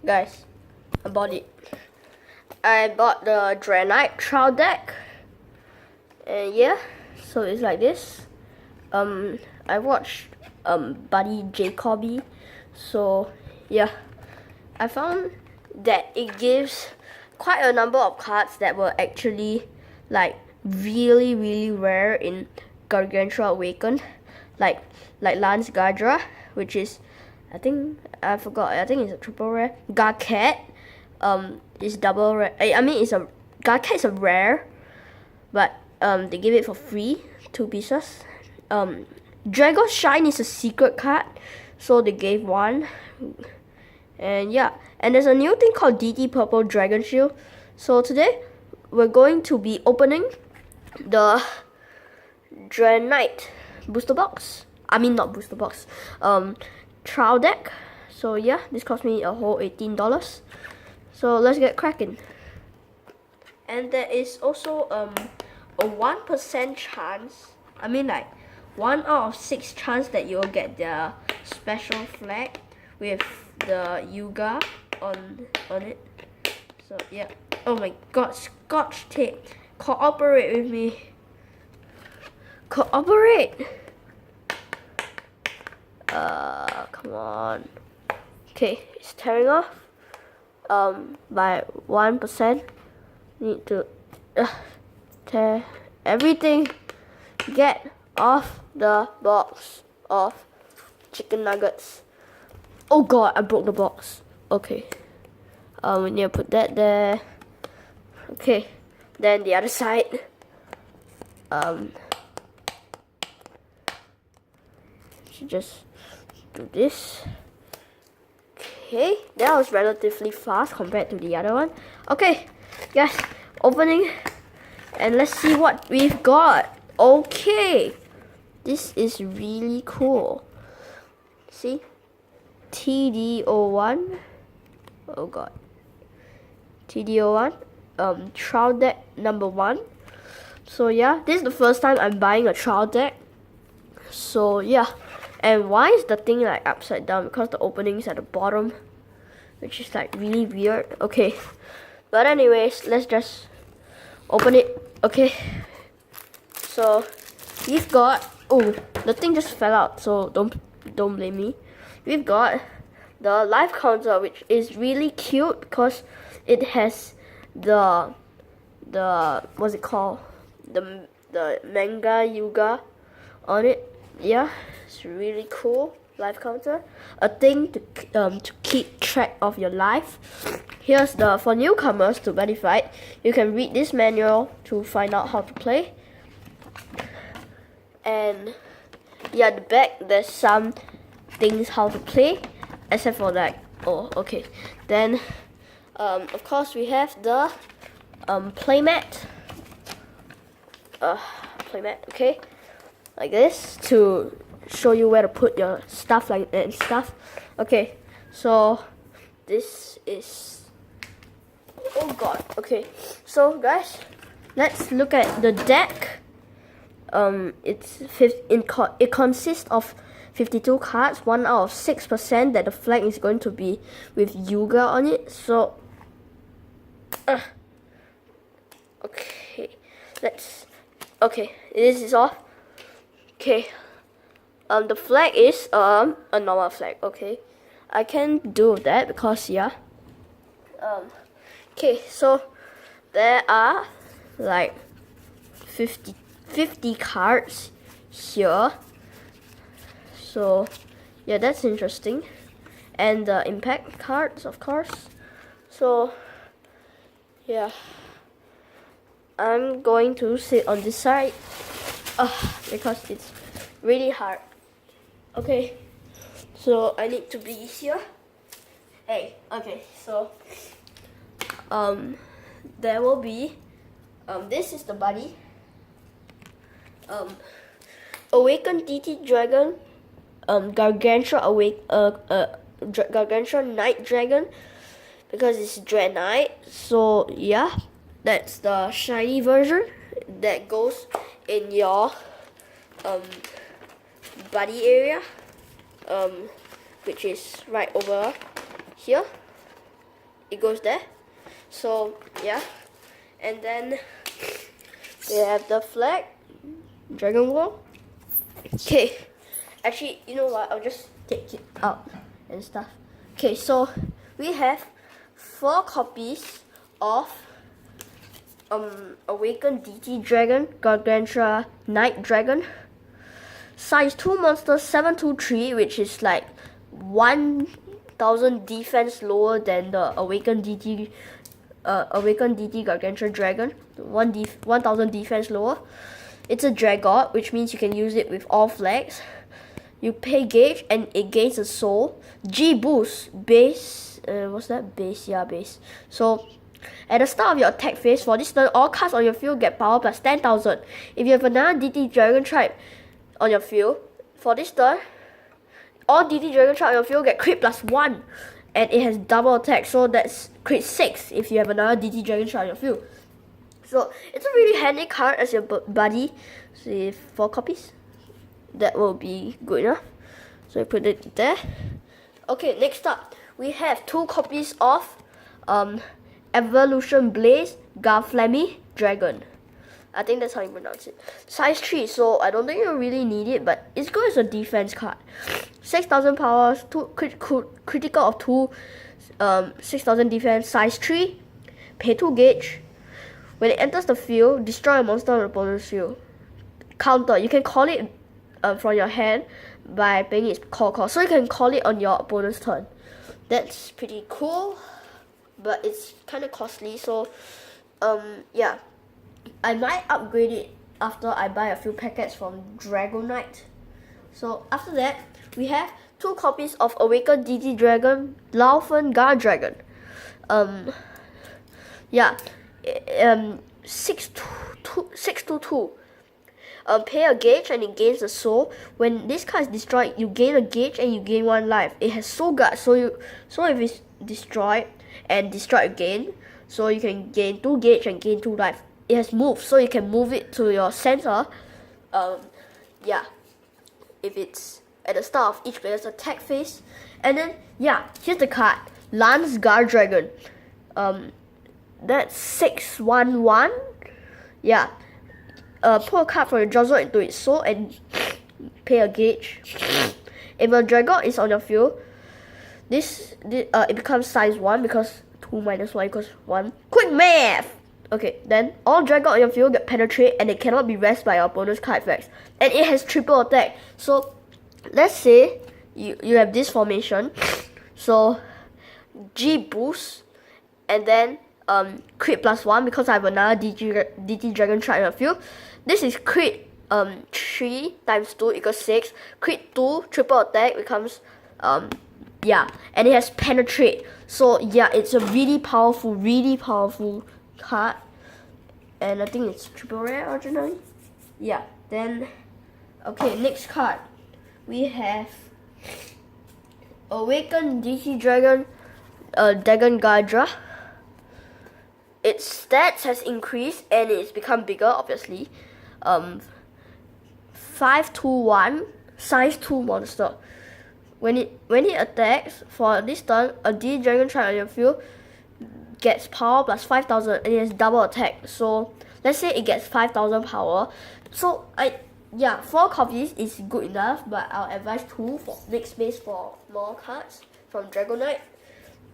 guys, I bought it. I bought the Draknight trial deck, and yeah, so it's like this. I watched Buddy Jacoby, so yeah, I found that it gives quite a number of cards that were actually like really rare in Gargantua Awakened, like Lance Gardra, which is I think it's a triple rare. Garcat is double rare. I mean Garcat is a rare, but they give it for free, 2 pieces. Dragon Shine is a secret card, so they gave 1. And yeah, and there's a new thing called DT Purple Dragon Shield. So today we're going to be opening the Draknight booster box. I mean not booster box, trial deck. So yeah, this cost me a whole $18. So let's get cracking. And there is also a 1% chance, I mean like 1 out of 6 chance that you'll get the special flag with the Yuga on it. So yeah. Oh my god, Scotch tape. Cooperate with me. Cooperate. Come on. Okay, it's tearing off. By 1%. Need to tear everything. Get off the box of chicken nuggets. Oh god, I broke the box. Okay. We need to put that there. Okay. Then the other side. Should just do this. Okay, that was relatively fast compared to the other one. Okay, guys, opening, and let's see what we've got. Okay, this is really cool. See, TD01. Oh god, TD01. Trial deck number 1. So yeah, this is the first time I'm buying a trial deck. So yeah. And why is the thing like upside down? Because the opening is at the bottom, which is like really weird. Okay, but anyways, let's just open it. Okay, so we've got, oh, the thing just fell out, so don't blame me. We've got the life counter, which is really cute because it has the what's it called, the manga Yuga on it. Yeah, it's really cool. Life counter, a thing to keep track of your life. Here's for newcomers to verify. You can read this manual to find out how to play. And yeah, the back there's some things how to play, except for like, oh okay. Then of course we have the playmat. Playmat, okay. Like this, to show you where to put your stuff like that and stuff. Okay, so this is, oh god. Okay, so guys, let's look at the deck. It consists of 52 cards. 1 out of 6% that the flag is going to be with Yuga on it. So okay, this is off. Okay, the flag is a normal flag. Okay, I can do that because yeah. Okay, so there are like 50 cards here. So yeah, that's interesting. And the impact cards, of course. So yeah, I'm going to sit on this side. Because it's really hard. Okay, so I need to be here. Hey, okay, so there will be this is the body. Awakened DT Dragon, Gargantua Gargantua Night Dragon, because it's Draknight. So yeah, that's the shiny version that goes in your body area, which is right over here. it goes there. So yeah, and then they have the flag, Dragon Ball. Okay, actually, you know what? I'll just take it out and stuff. Okay, so we have 4 copies of Awakened DT Dragon, Gargantua Night Dragon, size 2 monster 723, which is like 1000 defense lower than the Awakened DT Gargantua Dragon, 1000 defense lower. It's a Dragot, which means you can use it with all flags. You pay gauge and it gains a soul. G boost base. What's that? Base, yeah, base. So at the start of your attack phase, for this turn, all cards on your field get power plus 10,000. If you have another DT Dragon Tribe on your field, for this turn, all DT Dragon Tribe on your field get crit plus 1. And it has double attack, so that's crit 6 if you have another DT Dragon Tribe on your field. So it's a really handy card as your buddy. So 4 copies. That will be good enough. So I put it there. Okay, next up, we have 2 copies of Evolution Blaze Garflammy Dragon. I think that's how you pronounce it. Size 3, so I don't think you really need it, but it's good as a defense card. 6,000 power, critical of 2, 6,000 defense, size 3, pay 2 gauge. When it enters the field, destroy a monster on the opponent's field. Counter, you can call it from your hand by paying its call cost. So you can call it on your opponent's turn. That's pretty cool, but it's kind of costly. So, yeah, I might upgrade it after I buy a few packets from Draknight. So after that, we have 2 copies of Awakened DT Dragon, Laufen Guard Dragon. Yeah. 622. Pay a gauge and it gains a soul. When this card is destroyed, you gain a gauge and you gain 1 life. It has soul guard, so if it's destroyed and destroyed again, so you can gain 2 gauge and gain 2 life. It has move, so you can move it to your center. Yeah, if it's at the start of each player's attack phase. And then yeah, here's the card, Lance Guard Dragon. That's 611. Yeah. Put a card from your draw zone into its soul and pay a gauge. If a Dragon is on your field, it becomes size 1 because 2 minus 1 equals 1. Quick math! Okay, then all Dragon on your field get penetrate and it cannot be rest by your opponent's card effects. And it has triple attack. So let's say you have this formation. So G boost and then crit plus 1 because I have another DT Dragon Tribe on your field. This is crit 3 times 2 equals 6. Crit 2 triple attack becomes yeah, and it has penetrate. So yeah, it's a really powerful card. And I think it's triple rare originally. Yeah, then okay, next card. We have Awakened DT Dragon Dagon Gardra. Its stats has increased and it's become bigger, obviously. 521, size 2 monster. When it attacks for this turn, a D Dragon Tribe on your field gets power plus 5,000 and it has double attack. So let's say it gets 5,000 power. So 4 copies is good enough, but I'll advise 2 for next space for more cards from Draknight.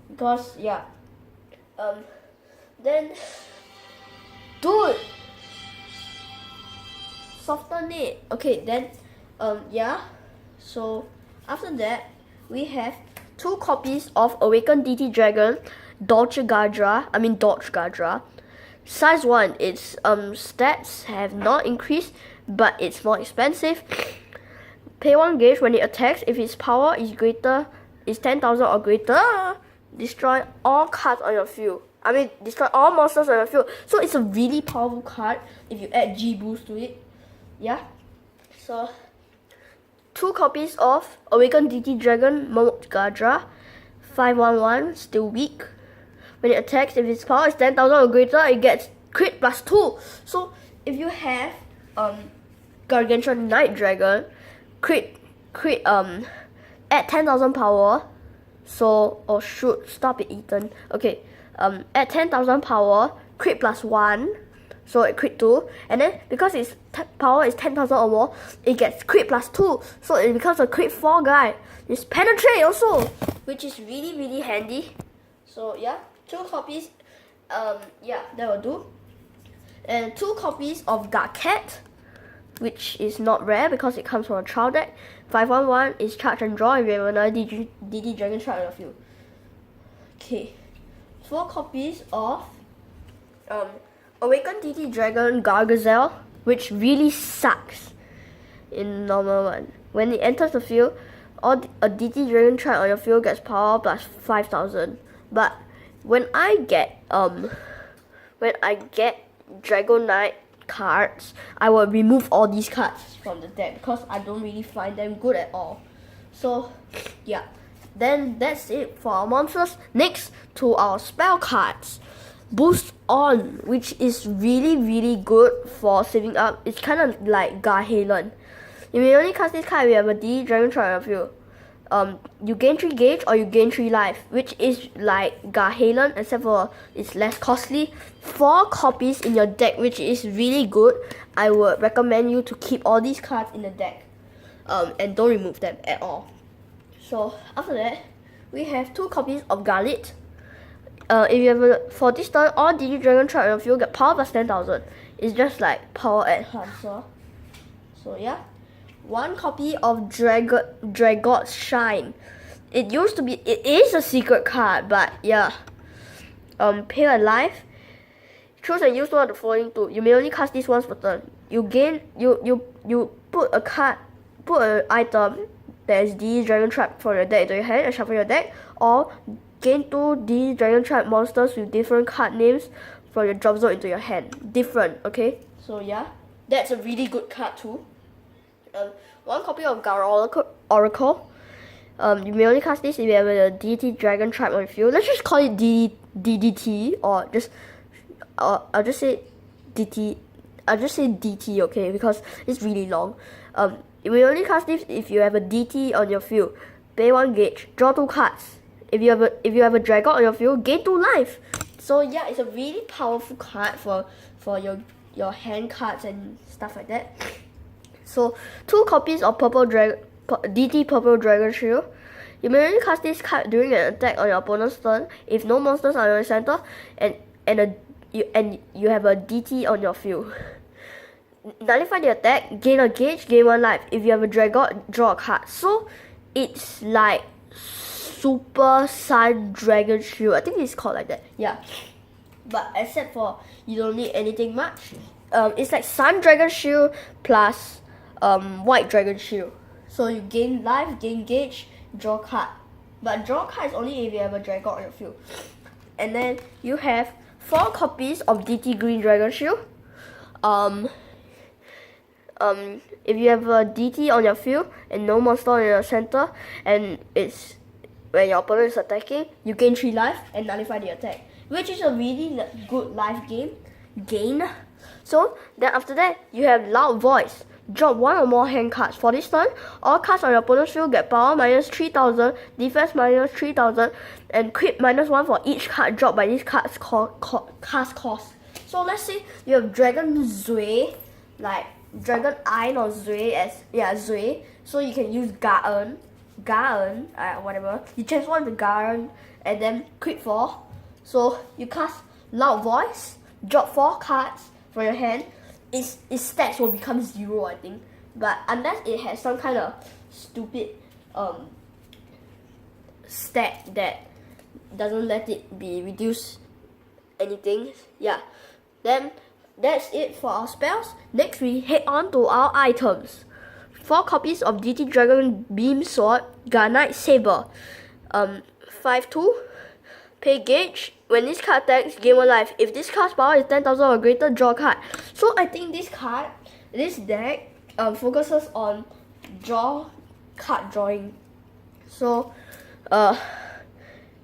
Because yeah. Then dude, soften it. Okay, then yeah. So after that, we have 2 copies of Awakened DT Dragon, Dodge Gardra. Size 1, its stats have not increased, but it's more expensive. Pay 1 gauge when it attacks. If its power is 10,000 or greater, destroy all cards on your field. Destroy all monsters on your field. So it's a really powerful card if you add G boost to it. Yeah. So 2 copies of Awakened DT Dragon Mode Gardra. 511, still weak. When it attacks, if its power is 10,000 or greater, it gets crit plus 2. So if you have Gargantua Night Dragon, add 10,000 power So, oh shoot, stop it, Ethan. Okay, at 10,000 power, crit plus 1, so it crit 2, and then because its power is 10,000 or more, it gets crit plus 2, so it becomes a crit 4 guy. It's penetrate also, which is really handy. So yeah, 2 copies, yeah, that will do. And 2 copies of Cat, which is not rare because it comes from a trial deck. 511 is charge and draw if you have another DD Dragon Tribe on your field. Okay, 4 copies of Awakened DD Dragon Gargazelle, which really sucks in normal one. When it enters the field, a DD Dragon Tribe on your field gets power plus 5,000. But when I get Draknight cards, I will remove all these cards from the deck because I don't really find them good at all. So yeah, then that's it for our monsters. Next to our spell cards. Boost On, which is really good for saving up. It's kind of like Garhalen. You may only cast this card if you have a D Dragon Tribe on your field. You gain 3 gauge or you gain 3 life, which is like Garhalen, except for it's less costly. 4 copies in your deck, which is really good. I would recommend you to keep all these cards in the deck, and don't remove them at all. So after that, we have 2 copies of Garlit. If you have for this turn, all DD Dragon Tribe on your field get power plus 10,000. It's just like power enhancer. So yeah. 1 copy of Dragot's Shine. It is a secret card, but yeah. Pay a life. Choose and use one of the following 2. You may only cast this once per turn. You put an item that is DD Dragon Trap from your deck into your hand and shuffle your deck, or gain 2 DD Dragon Trap monsters with different card names from your drop zone into your hand. Different, okay? So yeah, that's a really good card too. 1 copy of Gar Oracle. You may only cast this if you have a DT Dragon Trap on your field. Let's just call it DDT, or I'll just say DT. I'll just say DT, okay, because it's really long. You may only cast this if you have a DT on your field. Pay 1 gauge, draw 2 cards. If you have a Dragon on your field, gain 2 life. So yeah, it's a really powerful card for your hand cards and stuff like that. So 2 copies of DT Purple Dragon Shield. You may only cast this card during an attack on your opponent's turn if no monsters are in your center and you have a DT on your field. Nullify the attack, gain a gauge, gain 1 life. If you have a Dragon, draw a card. So it's like Super Sun Dragon Shield. I think it's called like that. Yeah. But except for you don't need anything much. It's like Sun Dragon Shield plus White Dragon Shield. So you gain life, gain gauge, draw card. But draw card is only if you have a Dragon on your field. And then you have 4 copies of DT Green Dragon Shield. If you have a DT on your field and no monster in your center, and it's when your opponent is attacking, you gain 3 life and nullify the attack, which is a really good life gain. So then after that, you have Loud Voice. Drop 1 or more hand cards. For this turn, all cards on your opponent's field get power minus 3,000, defense minus 3,000, and crit minus 1 for each card dropped by this card's cast cost. So let's say you have Dragon Zui, like Dragon Ein or Zui Zui. So you can use Garen, whatever. You transform to Garen and then crit 4. So you cast Loud Voice, drop 4 cards from your hand. Its stats will become 0, I think. But unless it has some kind of stupid stat that doesn't let it be reduced anything. Yeah. Then that's it for our spells. Next we head on to our items. 4 copies of DT Dragon Beam Sword, Draknight Saber. 5/2. Pay gauge. When this card attacks, gain 1 life. If this card's power is 10,000 or greater, draw a card. So I think this deck focuses on card drawing. So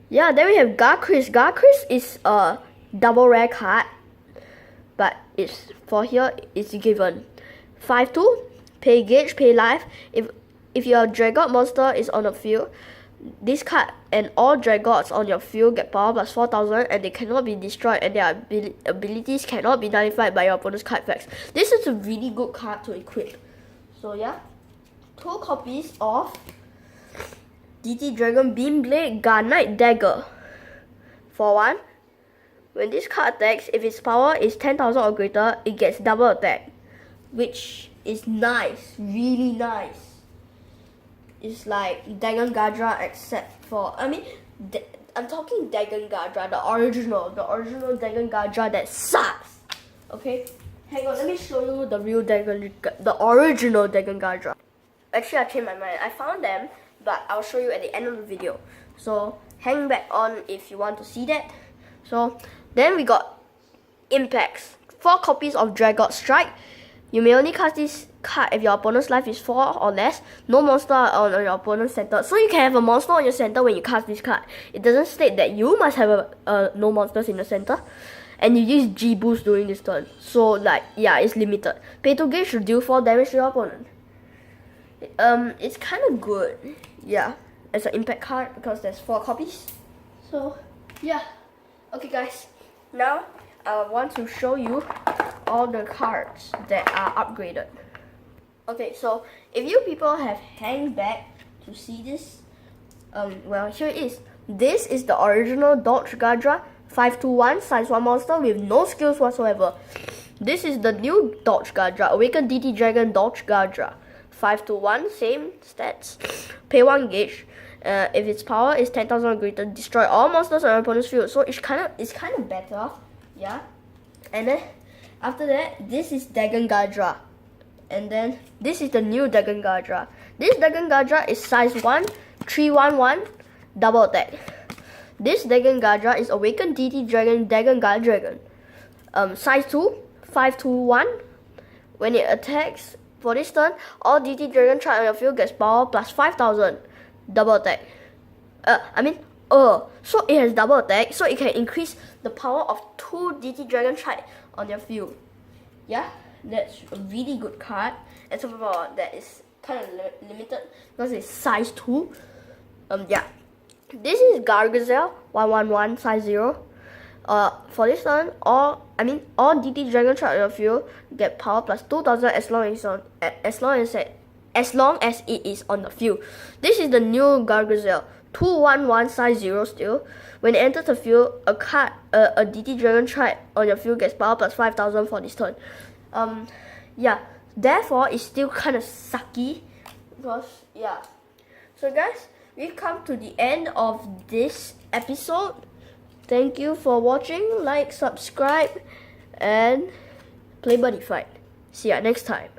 yeah, then we have Garkris. Garkris is a double rare card, but it's for here it's given. 5/2. Pay gauge, pay life. If your Dragon monster is on the field, this card and all Dragons on your field get power plus 4000 and they cannot be destroyed and their abilities cannot be nullified by your opponent's card effects. This is a really good card to equip. So yeah, 2 copies of DT Dragon Beamblade Draknight Dagger. For 1, when this card attacks, if its power is 10,000 or greater, it gets double attack, which is nice, really nice. It's like Dagon Gadra except for, I'm talking Dagon Gadra, the original Dagon Gadra that sucks. Okay, hang on, let me show you the real the original Dagon Gadra. Actually, I changed my mind. I found them, but I'll show you at the end of the video. So hang back on if you want to see that. So then we got impacts. 4 copies of Dragon Strike. You may only cast this card if your opponent's life is 4 or less. No monster on your opponent's center. So you can have a monster on your center when you cast this card. It doesn't state that you must have no monsters in the center. And you use G boost during this turn. So like, yeah, it's limited. Pay 2 gauge should deal 4 damage to your opponent. It's kind of good. Yeah, as an impact card because there's 4 copies. So yeah. Okay guys, now I want to show you all the cards that are upgraded. Okay, so if you people have hang back to see this, well, here it is. This is the original Dodge Gadra 521 size 1 monster with no skills whatsoever. This is the new Dodge Gadra, Awakened DT Dragon Dodge Gadra 521, same stats. Pay 1 gauge. If its power is 10,000 or greater, destroy all monsters on your opponent's field. So it's kind of better, yeah. And then after that, this is Dagon Gadra, and then this is the new Dagon Gadra. This Dagon Gadra is size 1, 311, double attack. This Dagon Gadra is Awakened DT Dragon Dagon Guard Dragon, size 2, 521. When it attacks for this turn, all DT Dragon tried on your field gets power plus 5000. Double attack. So it has double attack, so it can increase the power of 2 DT Dragon Tribe on your field. Yeah, that's a really good card. And so far, that is kind of limited because it's size 2. Yeah. This is Gargazel 111 size 0. For this one, all DT Dragon Tribe on your field get power plus 2000 as long as it is on the field. This is the new Gargazel 211 size 0 still. When it enters the field, a DT Dragon Tribe on your field gets power plus 5000 for this turn. Yeah, therefore it's still kind of sucky because, yeah. So guys, we've come to the end of this episode. Thank you for watching. Like, subscribe, and play Buddy Fight. See ya next time.